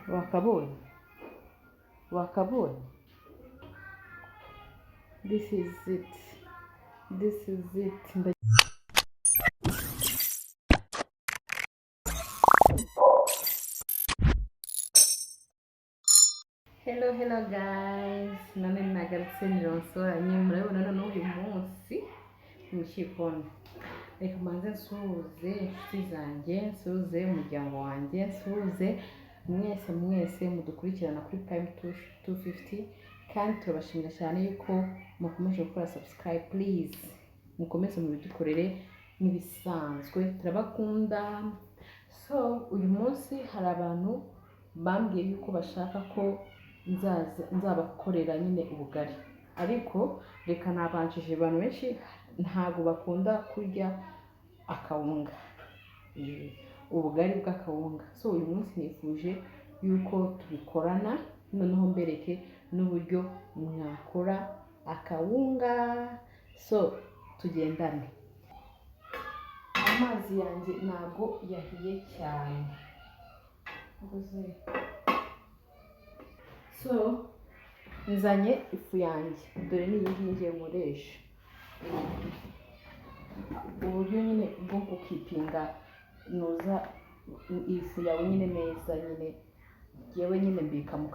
Wakabonye? This is it. Hello guys, none nagarutse nironsonye murabona none uyu munsi mwishikona. Reka manze nsuhuze inshuti zanjye, nsuhuze umuryango wanjye, nsuhuze mwese mudukurikirana kuri Prime 250 kandi turabashimira cyane yuko mukomeje gukora subscribe. Please mukomeze mubidukorere n'ibisanzwe, turabakunda. So uyu munsi hari abantu bambwiye yuko bashaka ko nzabakorera nyine ubugari, ariko reka nabanjije abantu benshi ntago bakunda kurya akawunga, ubugari bw'akawunga. So uyu munsi nifuje yuko tubikorana, noneho mbereke n'uburyo mwakora akawunga. So tugendane. Amazi yanjye ntago yahiye cyane. So nzanye ifu yanjye, dore ni iyi ngiye nkoresha. Uburyo nyine bwo gukipinga noza ifu yawe nyine neza, nyine yewe nyine mbika mu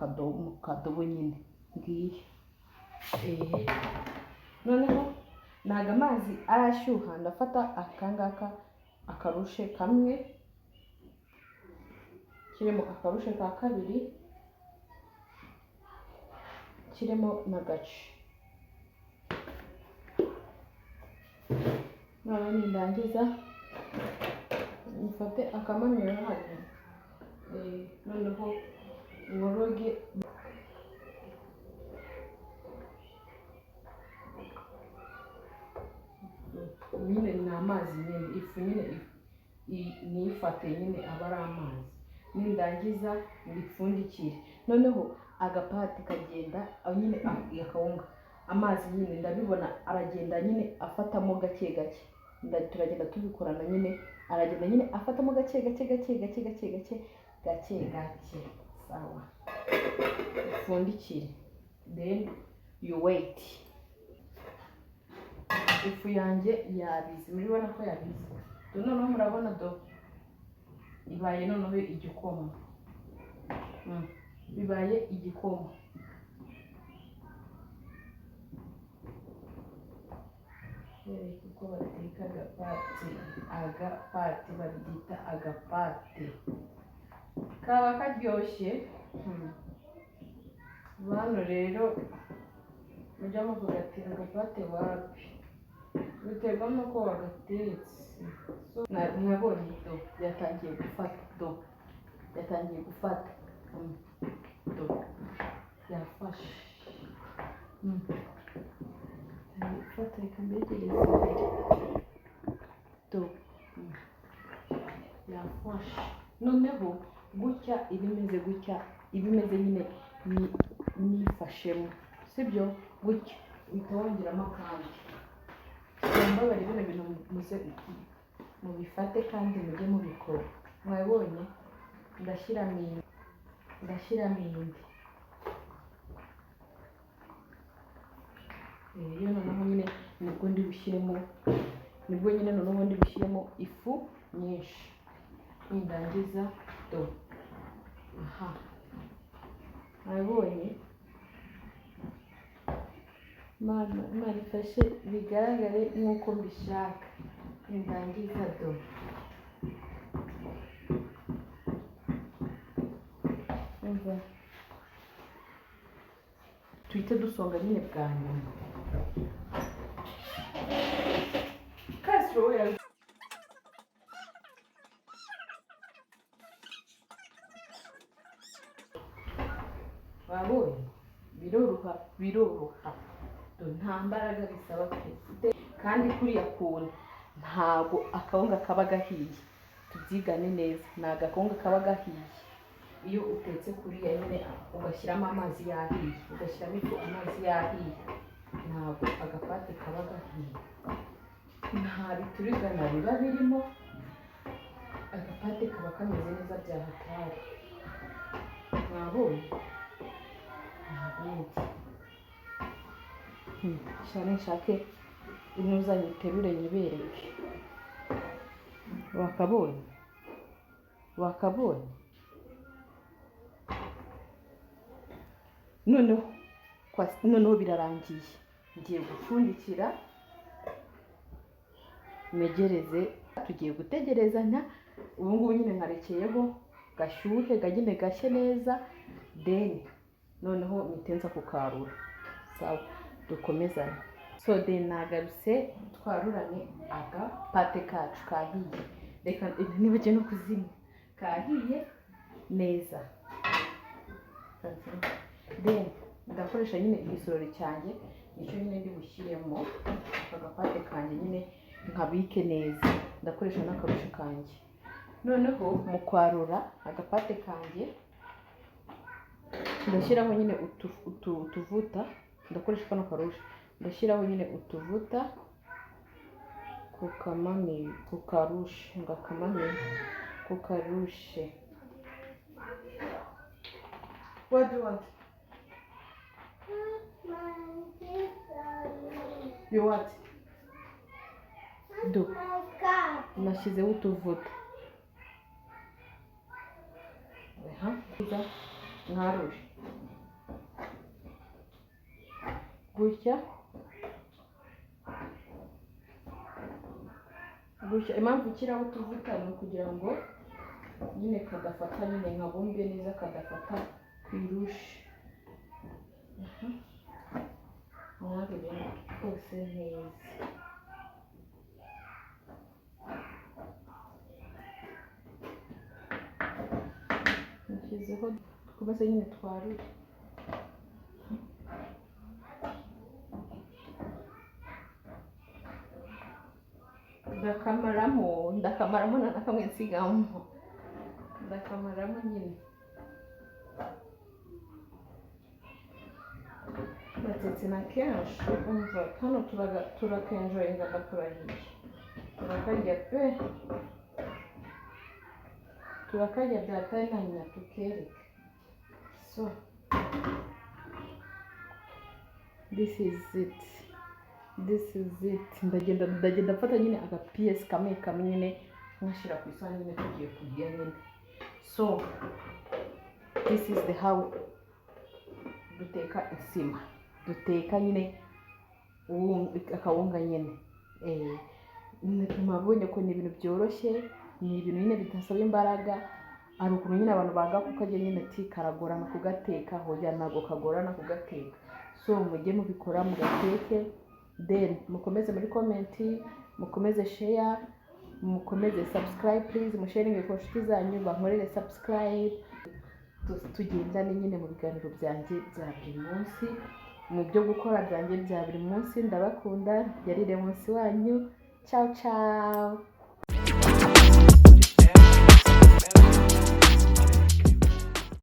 kadobo nyine ngiye. Noneho naga amazi arashyuha, ndafata akangaka akarushe kamwe, kirimo akarushe ka kabiri, kirimo n'agace. None nindangiza mfate akamanyura hano, noneho nkoroge. Nyine ni amazi nyine, ifu nyine nifate nyine aba ari amazi. Nindangiza mbipfundikire, noneho agapati kagenda nyine yakawunga. Amazi nyine ndabibona aragenda nyine afatamo gake gake, turagenda tubikorana nyine, aragenda nyine afatamo gake gake. Sawa, ipfundikire, then you wait. Ifu yanjye yabize, muribona ko yabize. Noneho murabona do ibaye noneho igikoma, bibaye igikoma. Kuko bateka agapati babyita agapati, kaba karyoshye. Bano rero mujya muvuga ati agapati wapi, biterwa nuko wagatetse. So nabonye do yatangiye gufata, do yafashe. Reka mbegereze do yafashe. Noneho gutya ibimeze gutya, ibimeze nyine nifashemo, sibyo? Gutya uhita wongeramo akandi. Ngomba bari bino bintu muze mubifate kandi mujye mubikora. Mwabonye ndashyiramo indi. Iyo noneho nyine nibwo ndi bushyiremo ifu nyinshi. Nindangiza do, mwabonye Imana ifashe bigaragare nk'uko mbishaka. Nindangiza do, tuhite dusonga nyine bwa nyuma. Kasro wabonye biroroha, nta mbaraga bisaba pe, kandi kuriya kuntu ntago akawunga kaba gahiye. Tubyigane neza, ntago akawunga kaba gahiye. Iyo utetse kuriya nyine ugashyiramo amazi yahiye, ugashyiramo ifu amazi yahiye, ntago agapati kaba gahiye. Nta biturigana biba birimo, agapati kaba kameze neza bya hatari. mwabonye cyane nshake inuza nyiterure nyibereke wakabonye noneho birarangiye ngiye gupfundikira negereze tugiye gutegerezanya ubu ngubu nyine nkarekeyeho gashyuhe gagine gashye neza then noneho nitenza kukarura sawa dukomezanye so then nagarutse twarurane agapate kacu kahiye reka nibaje no kuzimya kahiye neza then ndakoresha nyine igisorori cyanjye nicyo nyine ndi bushyiremo agapate kanjye nyine nkabike neza ndakoresha n'akarusho kanjye noneho mu kwarura agapate kanjye ndashyiraho nyine utuvuta ndakoresha kano karusho ndashyiraho nyine utuvuta ku karushe what do you want you what do nashyizeho utuvuta nkarushe gutya impamvu ukiraho utuvuta ni ukugira ngo nyine kadafata nyine nkabumbe neza kadafata ku irushe mwabire rwose neza nshyizeho twubatse nyine twarure ndakamaramo na kamwe nsigamo ndakamaramo nyine natetse na kenshi umva hano turakenjoyinga ndakurahiye turakarya pe turakarya byataye na nyina tukereka so this is it ndagenda mfata nyine agapiyesi kamwe nyine nkashyira ku isahani nyine tugiye kurya nyine so this is the how duteka insima duteka nyine akawunga nyine mwabonye ko ni ibintu byoroshye ni ibintu nyine bidasaba imbaraga ari ukuntu nyine abantu baga kukarya nyine ati karagorana kugateka hoya ntabwo kagorana kugateka so mujye mubikora mugateke then mukomeze muri comment mukomeze share mukomeze subscribe please musharinge ku nshuti zanyu bankorere subscribe tugendane nyine mu biganiro byanjye bya buri munsi mu byo gukora byanjye bya buri munsi ndabakunda yarire munsi wanyu ciao ciao